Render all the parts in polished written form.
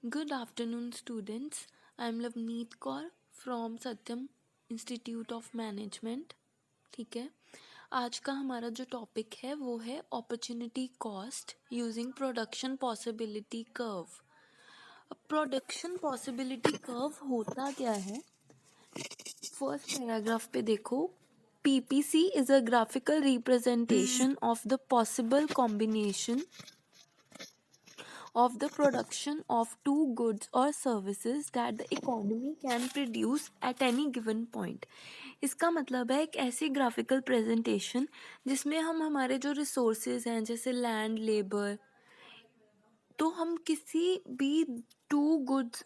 Good afternoon, students. I am Lavneet Kaur from Satyam institute of management. ठीक है, आज का हमारा जो टॉपिक है वो है opportunity cost using production possibility curve. अब प्रोडक्शन पॉसिबिलिटी कर्व होता क्या है? फर्स्ट पैराग्राफ पे देखो. PPC is a graphical representation of the possible combination of the production of two goods or services that the economy can produce at any given point. इसका मतलब है एक ऐसी ग्राफिकल प्रेजेंटेशन जिसमें हम हमारे जो रिसोर्सेज हैं जैसे लैंड लेबर, तो हम किसी भी टू गुड्स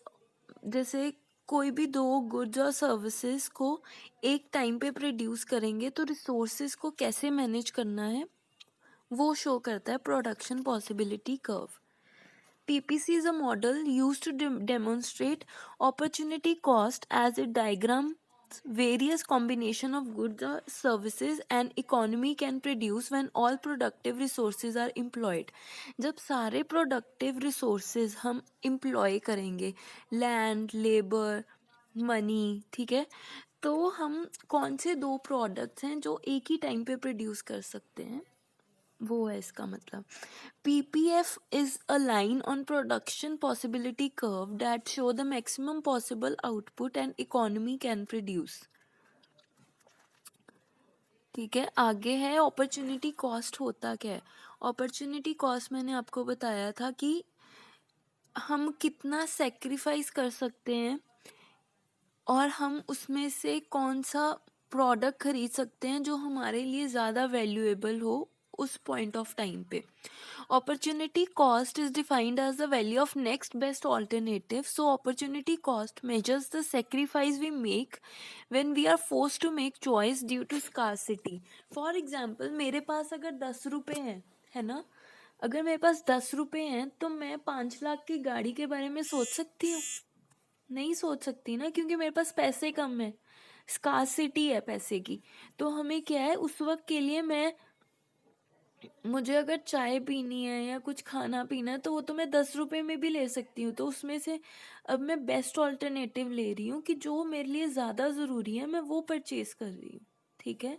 जैसे कोई भी दो गुड्स और सर्विसेज को एक टाइम पे प्रोड्यूस करेंगे तो रिसोर्सेज को कैसे मैनेज करना है वो शो करता है production possibility curve. PPC is a model used to demonstrate opportunity cost as it diagrams various combination of goods or services an economy can produce when all productive resources are employed. जब सारे productive resources हम employ करेंगे, land, labor, money, ठीक है, तो हम कौन से दो products हैं जो एक ही टाइम पे produce कर सकते हैं, वो है इसका मतलब. PPF is a line on production possibility curve that show the maximum possible output an economy can produce. ठीक है, आगे है अपॉर्चुनिटी कॉस्ट. होता क्या है अपॉर्चुनिटी कॉस्ट? मैंने आपको बताया था कि हम कितना सेक्रीफाइस कर सकते हैं और हम उसमें से कौन सा प्रोडक्ट खरीद सकते हैं जो हमारे लिए ज़्यादा वैल्यूएबल हो उस पॉइंट ऑफ टाइम पे. Opportunity cost is defined as the value of next best alternative. So opportunity cost measures the sacrifice we make when we are forced to make choice due to scarcity. For example, मेरे पास अगर 10 रुपए हैं, है ना, अगर मेरे पास 10 रुपए हैं तो मैं 5 लाख की गाड़ी के बारे में सोच सकती हूँ? नहीं सोच सकती ना, क्योंकि मेरे पास पैसे कम है, स्कार्सिटी है पैसे की. तो हमें क्या है, उस वक्त के लिए मुझे अगर चाय पीनी है या कुछ खाना पीना है तो वो तो मैं 10 रुपए में भी ले सकती हूँ. तो उसमें से अब मैं बेस्ट ऑल्टरनेटिव ले रही हूँ कि जो मेरे लिए ज़्यादा ज़रूरी है मैं वो परचेज कर रही हूँ. ठीक है,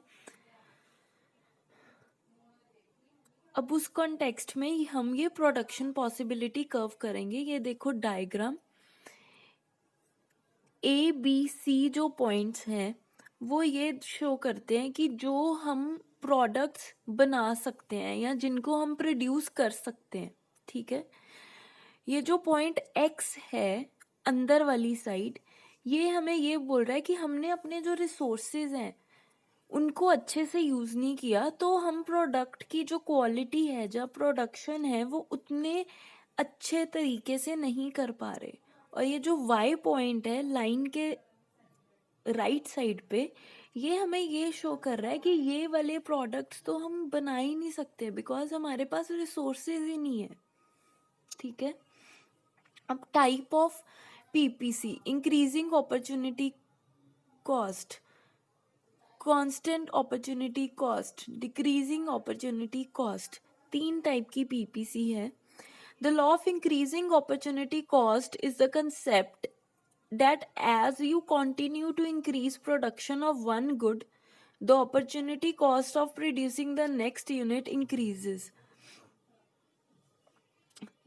अब उस कॉन्टेक्स्ट में हम ये प्रोडक्शन पॉसिबिलिटी कर्व करेंगे. ये देखो डायग्राम, ABC जो पॉइंट्स हैं वो ये शो करते हैं कि जो हम प्रोडक्ट्स बना सकते हैं या जिनको हम प्रोड्यूस कर सकते हैं. ठीक है, ये जो पॉइंट X है अंदर वाली साइड, ये हमें ये बोल रहा है कि हमने अपने जो रिसोर्सेज हैं उनको अच्छे से यूज़ नहीं किया, तो हम प्रोडक्ट की जो क्वालिटी है, जो प्रोडक्शन है, वो उतने अच्छे तरीके से नहीं कर पा रहे. और ये जो Y पॉइंट है लाइन के राइट साइड पे, ये हमें ये शो कर रहा है कि ये वाले प्रोडक्ट्स तो हम बना ही नहीं सकते बिकॉज हमारे पास रिसोर्सेज ही नहीं है. ठीक है, अब type of PPC, increasing opportunity cost, constant opportunity cost, decreasing opportunity cost, 3 type की PPC है. The law of increasing opportunity cost is the concept that as you continue to increase production of one good, the opportunity cost of producing the next unit increases.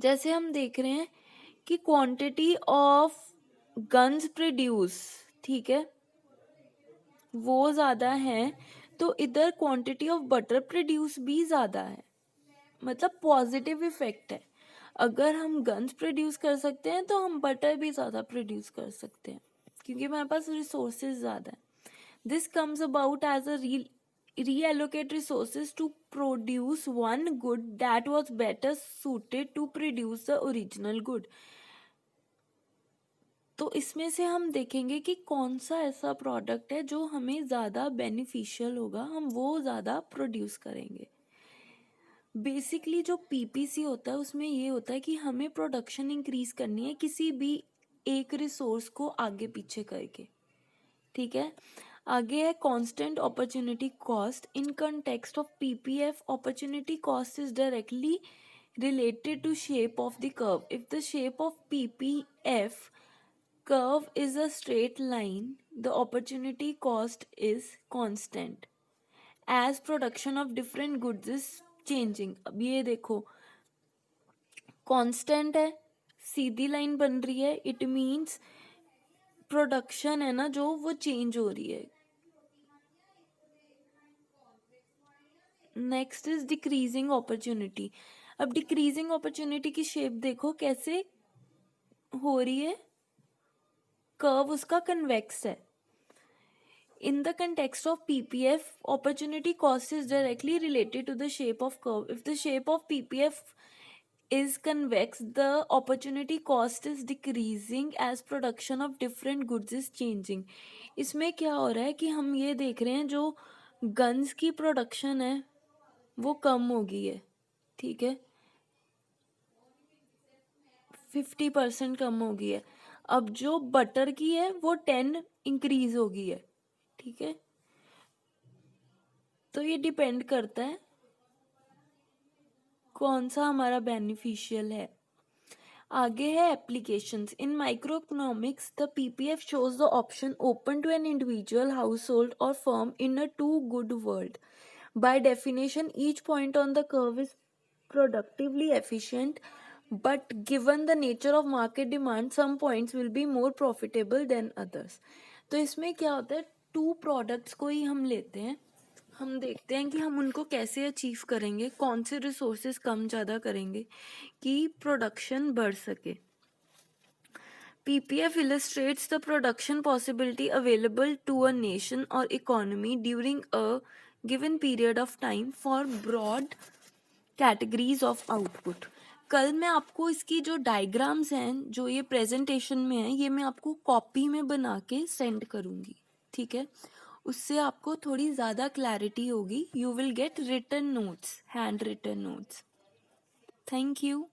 जैसे हम देख रहे हैं कि quantity of guns produce, ठीक है, वो ज़्यादा है, तो इधर क्वांटिटी ऑफ बटर प्रोड्यूस भी ज़्यादा है. मतलब पॉजिटिव इफेक्ट है. अगर हम गन्स प्रोड्यूस कर सकते हैं तो हम बटर भी ज़्यादा प्रोड्यूस कर सकते हैं क्योंकि हमारे पास रिसोर्सेज ज़्यादा है. This comes about as a reallocate resources to produce one good that was better suited to produce the original good. तो इसमें से हम देखेंगे कि कौन सा ऐसा प्रोडक्ट है जो हमें ज़्यादा बेनिफिशियल होगा, हम वो ज़्यादा प्रोड्यूस करेंगे. बेसिकली जो PPC होता है उसमें ये होता है कि हमें प्रोडक्शन इंक्रीज करनी है किसी भी एक रिसोर्स को आगे पीछे करके. ठीक है, आगे है constant opportunity cost. In context of PPF, opportunity cost is directly related to shape of the curve. If the shape of PPF curve is a straight line, the opportunity cost is constant as production of different goods is changing. अब ये देखो constant है, सीधी line बन रही है, it means production है ना जो वो चेंज हो रही है. Next is decreasing opportunity. अब डिक्रीजिंग अपॉर्चुनिटी की शेप देखो कैसे हो रही है, कर्व उसका कन्वेक्स है. In the context of PPF, opportunity cost is directly related to the shape of curve. If the shape of PPF is convex, the opportunity cost is decreasing as production of different goods is changing. इसमें क्या हो रहा है कि हम ये देख रहे हैं जो गन्स की प्रोडक्शन है वो कम हो गई है, ठीक है, 50% कम हो गई है. अब जो बटर की है वो 10 इंक्रीज हो गई है, ठीक है. तो ये डिपेंड करता है कौन सा हमारा बेनिफिशियल है. आगे है applications. In microeconomics the PPF shows the option open to an individual household और firm in a two good world. By definition each point on the curve is productively efficient, but given the nature of market demand some points will be more profitable than others. तो इसमें क्या होता है, two products को ही हम लेते हैं, हम देखते हैं कि हम उनको कैसे अचीव करेंगे, कौन से रिसोर्सेज कम ज़्यादा करेंगे कि प्रोडक्शन बढ़ सके. PPF illustrates the production possibility available to a nation or economy during a given period of time for broad categories of output. कल मैं आपको इसकी जो डायग्राम्स हैं जो ये प्रेजेंटेशन में है ये मैं आपको कॉपी में बना के सेंड करूँगी, ठीक है. उससे आपको थोड़ी ज़्यादा क्लैरिटी होगी. You will get written notes, hand written notes. Thank you.